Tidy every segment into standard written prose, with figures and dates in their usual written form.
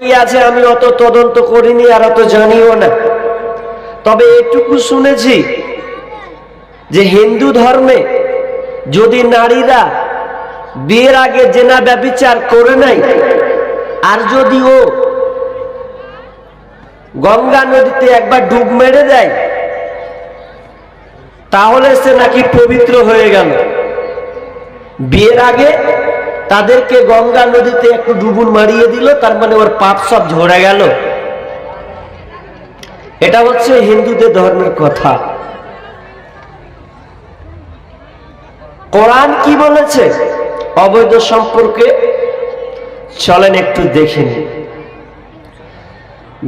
কি আছে আমি অত তদন্ত করিনি আর অত জানিও না, তবে এটুকু শুনেছি যে হিন্দু ধর্মে যদি নারীরা বিয়ের আগে জেনা ব্যভিচার করে নাই আর যদি ও গঙ্গা নদীতে একবার ডুব মেরে দেয় তাহলে সে নাকি পবিত্র হয়ে গেল। বিয়ের আগে তাদেরকে গঙ্গা নদীতে একটু ডুবুন মারিয়ে দিল, তার মানে ওর পাপ সব ঝরে গেল। এটা হচ্ছে হিন্দুদের ধর্মের কথা। কোরআন কি বলেছে অবৈধ সম্পর্কে, চলেন একটু দেখে নিন।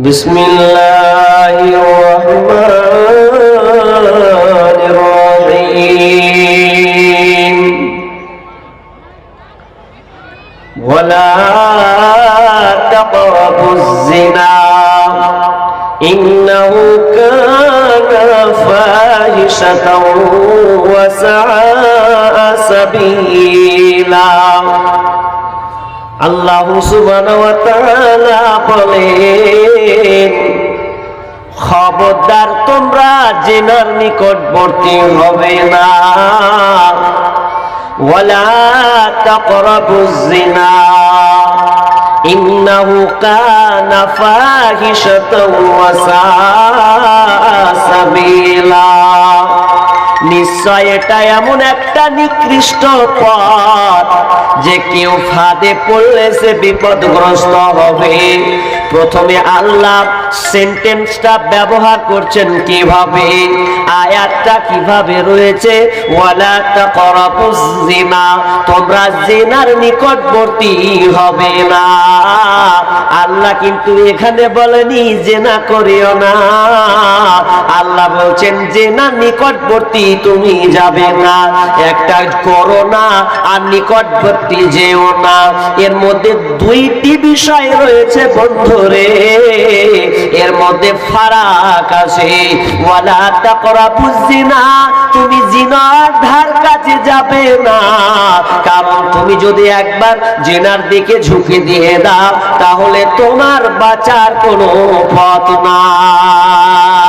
বিসমিল্লাহির রহমানির রহিম। ওয়ালা তাকরাবুজ জিনা ইন্নাহু কানা ফাহিশাতাও ওয়া সাআ সাবিলা। আল্লাহ সুবহানাহু ওয়া তাআলা বলেন, খবরদার তোমরা জিনার নিকটবর্তী হবে না। ওয়ালা তাকরাবুজ জিনা ইন্নাহু কানা ফাহিশাতাও ওয়া সাআ সাবিলা। নিশ্চয় এটা এমন একটা নিকৃষ্ট পথ যে কেউ ফাঁদে পড়লে সে বিপদগ্রস্ত হবে। প্রথমে আল্লাহ সেন্টেন্সটা ব্যবহার করছেন কিভাবে, আয়াতটা কিভাবে রয়েছে, ওয়ালা তাকরাবুজ জিনা, তোমরা জিনার নিকটবর্তী হবে না। আল্লাহ কিন্তু এখানে বলেনি জিনা করিও না, আল্লাহ বলছেন জিনার নিকটবর্তী তুমি যাবে না। একটা করো না আর নিকটবর্তী যেও না, এর মধ্যে দুইটি বিষয় রয়েছে বন্ধুরে, এর মধ্যে ফারাক আছে। ওয়ালা তাকরাবুজ জিনা, তুমি জিনার ধার কাছে যাবে না, কারণ তুমি যদি একবার জিনার দিকে ঝুঁকে দিয়ে দাও তাহলে তোমার বাঁচার কোনো পথ নাই।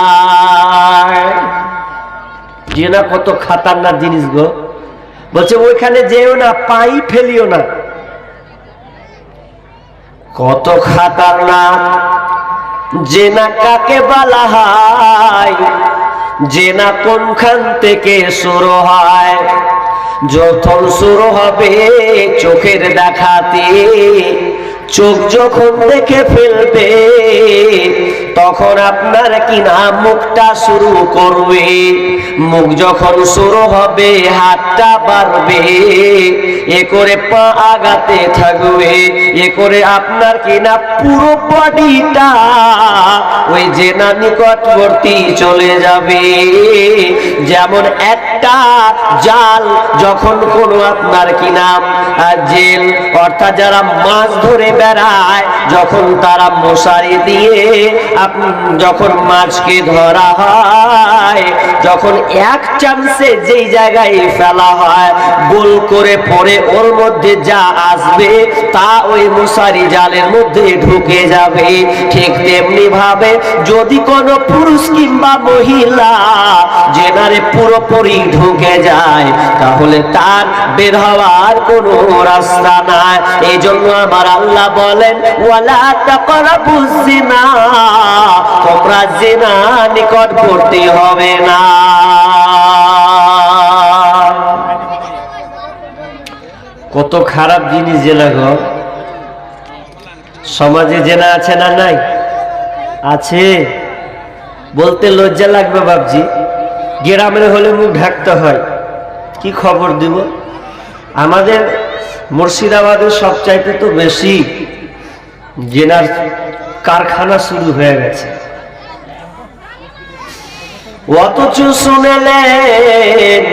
জিনা কত খাতারনাক জিনিস গো, বলছে ওইখানে যেও না, পাই ফেলিও না। কত খাতারনাক। জেনা কাকে বলা হয়, জেনা কোনখান থেকে শুরু হয়? যখন শুরু হবে চোখের দেখাতে, চোখ যখন দেখে ফেলবে তখন আপনার কিনা মুখটা শুরু করবে, মুখ যখন শুরু হবে হাতটা বাড়বে, এ করে পা আগাতে থাকবে, এ করে আপনার কিনা পুরো বডিটা ওই জেনা নিকটবর্তী চলে যাবে। যেমন একটা জাল যখন কোনো আপনার কিনা জেল অর্থাৎ যারা মাছ ধরে বেড়ায়, যখন তারা মশারি দিয়ে যখন মাছকে ধরা হয়, যখন এক চান্সে যেই জায়গায় ফেলা হয় গোল করে পড়ে ওর মধ্যে যা আসবে তা ওই মশারি জালের মধ্যে ঢুকে যাবে। ঠিক তেমনি ভাবে যদি কোনো পুরুষ কিংবা মহিলা জেনারে পুরোপুরি ঢুকে যায় তাহলে তার বের হওয়ার কোনো রাস্তা নাই। এই জন্য আমার আল্লাহ বলেন, ওয়ালা তাকরাবুজ জিনা, তোমরা জিনা নিকটবর্তী হবে না। কত খারাপ জিনিস জেনা গো। সমাজে জেনা আছে না নাই? আছে। বলতে লজ্জা লাগবে বাবজি, গ্রামের হলে মুখ ঢাকতে হয়। কি খবর দিব? আমাদের মুর্শিদাবাদের সবচাইতে তো বেশি জেনার কারখানা শুরু হয়ে গেছে। অথচ শুনেলেন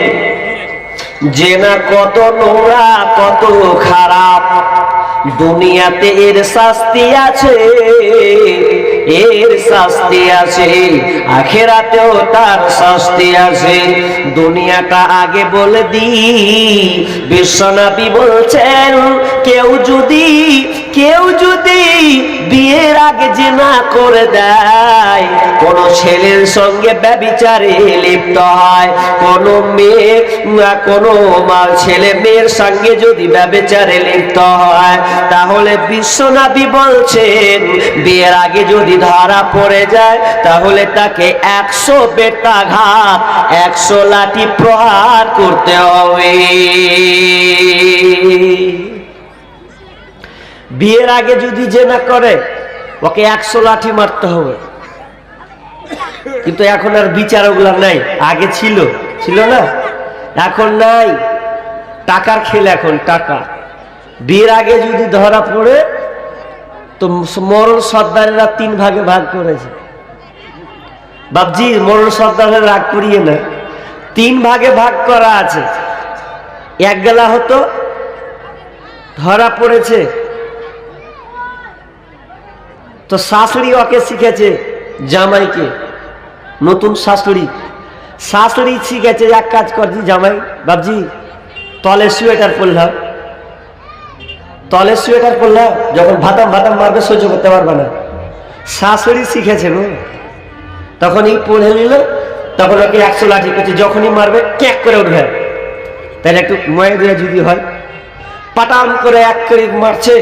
জেনা কত নোংরা, কত খারাপ। দুনিয়াতে এর শাস্তি আছে, এর শাস্তি আছে, আখিরাতেও তার শাস্তি আছে। দুনিয়াটা আগে বলে দি, বিশ্বনবী বলছেন কেউ যদি বিয়ের জিনা করে দেয়, কোন ছেলের সঙ্গে ব্যভিচারে লিপ্ত হয়, কোন মেয়ে কোন ছেলে মেয়ের সঙ্গে যদি ব্যভিচারে লিপ্ত হয়, তাহলে বিশ্বনবী বলছেন বিয়ের আগে যদি ধরা পড়ে যায় তাহলে তাকে 100 বেত্রাঘাত 100 লাঠি প্রহার করতে হবে। বিয়ের আগে যদি জেনা করে ওকে 100 লাঠি মারতে হবে। কিন্তু এখন আর বিচার ওগুলা নাই, আগে ছিল, ছিল না, এখন নাই, টাকার খেল এখন, টাকা। বিয়ের আগে যদি ধরা পড়ে তো মরণ সর্দারেরা 3 ভাগে ভাগ করেছে। বাবজি মরণ সর্দারের রাগ করিয়ে না, 3 ভাগে ভাগ করা আছে। এক গেলা হতো ধরা পড়েছে তো শাশুড়ি ওকে শিখেছে, জামাইকে, নতুন শাশুড়ি শাশুড়ি শিখেছে এক কাজ করছি জামাই বাবজি তলে সোয়েটার পরলাম, তলে সোয়েটার পরলাম, যখন ভাতাম ভাতাম মারবে সহ্য করতে পারবে না। শাশুড়ি শিখেছে গো, তখনই পড়ে নিল, তখন ওকে 100 লাঠি করছে, যখনই মারবে ক্যাক করে উঠবে। তাহলে একটু ময়ে দিয়ে যদি হয় পাটান করে এক করে মারছে,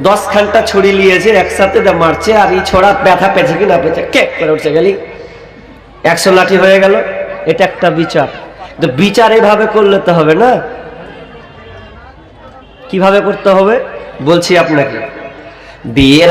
10 খানটা ছড়ি নিয়েছে একসাথে মারছে, আর এই ছড়া ব্যথা পেয়েছে কি না পেয়েছে ক্যাক করে উঠছে, গেলি 100 লাঠি হয়ে গেল। এটা একটা বিচার। তো বিচার এভাবে করলে তো হবে না, কিভাবে করতে হবে বলছি আপনাকে। বিয়ের